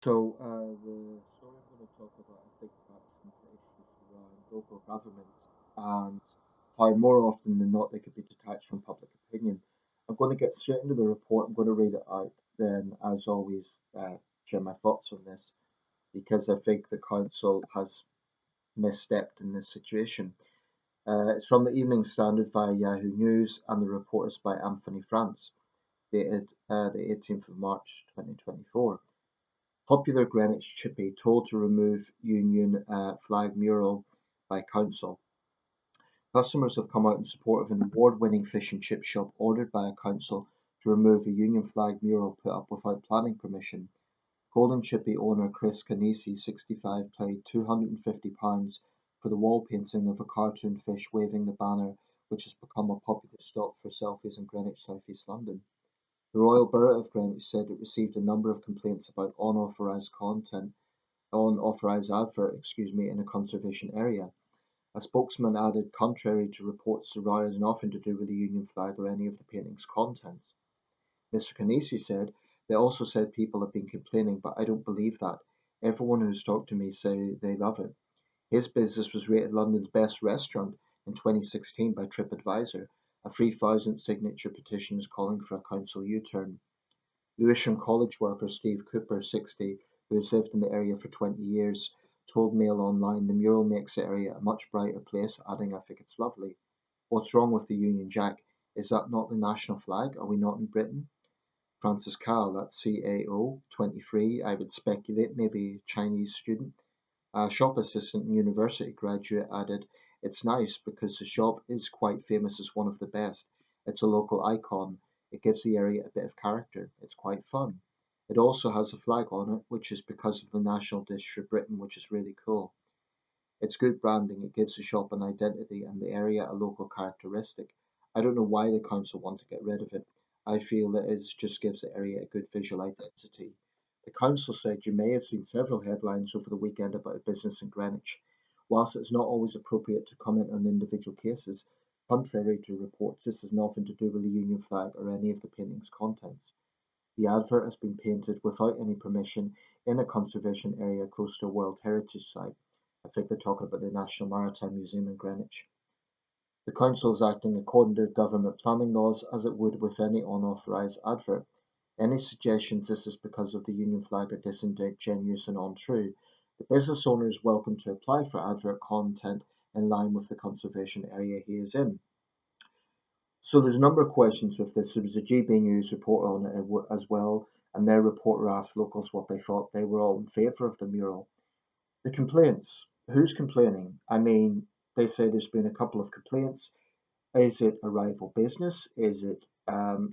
The story I'm going to talk about, I think, about some of the issues around local government and how more often than not they could be detached from public opinion. I'm going to get straight into the report. I'm going to read it out. Then, as always, share my thoughts on this because I think the council has misstepped in this situation. It's from the Evening Standard via Yahoo News, and the report is by Anthony France, dated the 18th of March 2024. Popular Greenwich Chippy told to remove Union flag mural by council. Customers have come out in support of an award-winning fish and chip shop ordered by a council to remove a Union flag mural put up without planning permission. Golden Chippy owner Chris Canisi, 65, paid £250 for the wall painting of a cartoon fish waving the banner, which has become a popular stop for selfies in Greenwich, southeast London. The Royal Borough of Greenwich said it received a number of complaints about unauthorised advert, in a conservation area. A spokesman added, contrary to reports, the row has nothing to do with the Union flag or any of the painting's contents. Mr. Canisi said, they also said people have been complaining, but I don't believe that. Everyone who's talked to me say they love it. His business was rated London's best restaurant in 2016 by TripAdvisor. A 3,000 signature petition is calling for a council U-turn. Lewisham College worker Steve Cooper, 60, who has lived in the area for 20 years, told Mail Online the mural makes the area a much brighter place, adding, I think it's lovely. What's wrong with the Union Jack? Is that not the national flag? Are we not in Britain? Francis Cao, that's CAO, 23, I would speculate, maybe a Chinese student. A shop assistant and university graduate added, it's nice because the shop is quite famous as one of the best. It's a local icon. It gives the area a bit of character. It's quite fun. It also has a flag on it, which is because of the national dish for Britain, which is really cool. It's good branding. It gives the shop an identity and the area a local characteristic. I don't know why the council want to get rid of it. I feel that it just gives the area a good visual identity. The council said you may have seen several headlines over the weekend about a business in Greenwich. Whilst it's not always appropriate to comment on individual cases, contrary to reports, this has nothing to do with the Union flag or any of the painting's contents. The advert has been painted without any permission in a conservation area close to a World Heritage Site. I think they're talking about the National Maritime Museum in Greenwich. The council is acting according to government planning laws as it would with any unauthorised advert. Any suggestions this is because of the Union flag are disingenuous and untrue. The business owner is welcome to apply for advert content in line with the conservation area he is in. So there's a number of questions with this. There was a GB News report on it as well, and their reporter asked locals what they thought. They were all in favour of the mural. The complaints. Who's complaining? I mean, they say there's been a couple of complaints. Is it a rival business? Is it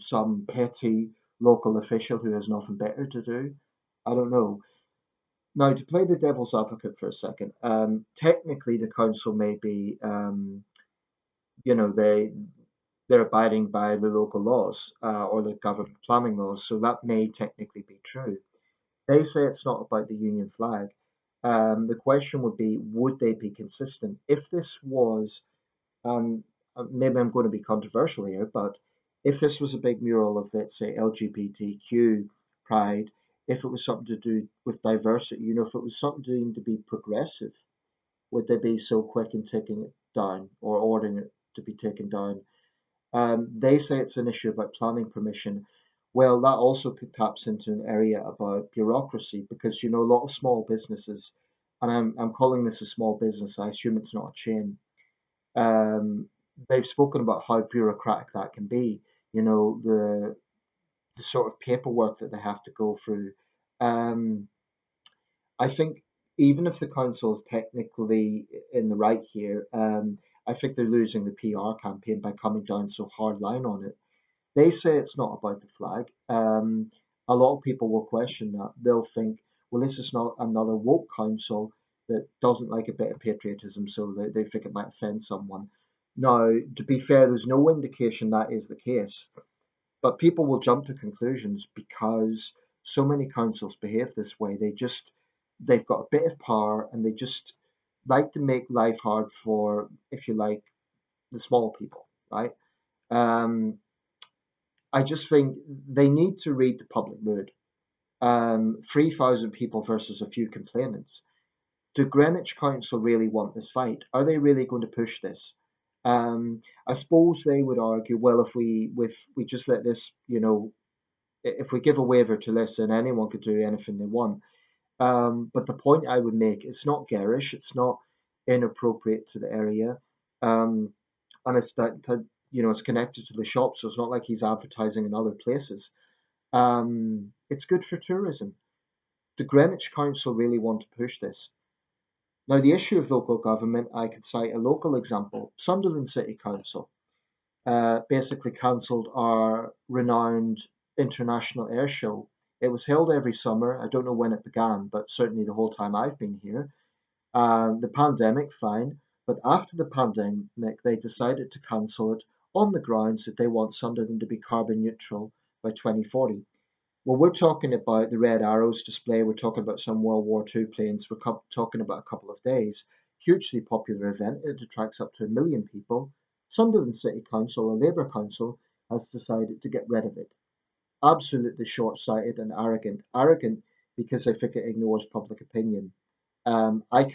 some petty local official who has nothing better to do? I don't know. Now, to play the devil's advocate for a second, technically the council may be, you know, they're abiding by the local laws or the government planning laws, so that may technically be true. They say it's not about the Union flag. The question would be, would they be consistent? If this was, maybe I'm going to be controversial here, but if this was a big mural of, let's say, LGBTQ pride, if it was something to do with diversity, if it was something deemed to be progressive, would they be so quick in taking it down or ordering it to be taken down? They say it's an issue about planning permission. Well, that also taps into an area about bureaucracy because a lot of small businesses, and I'm calling this a small business. I assume it's not a chain. Um, they've spoken about how bureaucratic that can be. The sort of paperwork that they have to go through. Um, I think even if the council is technically in the right here, I think they're losing the PR campaign by coming down so hard line on it. They say it's not about the flag. A lot of people will question that. They'll think, well, this is not another woke council that doesn't like a bit of patriotism, so they think it might offend someone. Now, to be fair, there's no indication that is the case, but people will jump to conclusions because so many councils behave this way. They've got a bit of power and they just like to make life hard for, if you like, the small people, right? Um, I just think they need to read the public mood. 3,000 people versus a few complainants. Do Greenwich Council really want this fight? Are they really going to push this? I suppose they would argue, well, if we just let this, if we give a waiver to this, then anyone could do anything they want. But the point I would make, it's not garish, it's not inappropriate to the area, um, and it's connected to the shop, so it's not like he's advertising in other places. It's good for tourism. The Greenwich Council really want to push this. Now, the issue of local government, I could cite a local example. Sunderland City Council basically cancelled our renowned international air show. It was held every summer. I don't know when it began, but certainly the whole time I've been here. The pandemic, fine, but after the pandemic, they decided to cancel it on the grounds that they want Sunderland to be carbon neutral by 2040. Well, we're talking about the Red Arrows display. We're talking about some World War II planes. We're talking about a couple of days. Hugely popular event. It attracts up to 1 million people. Sunderland City Council, a Labour council, has decided to get rid of it. Absolutely short-sighted and arrogant. Arrogant because I think it ignores public opinion. I cannot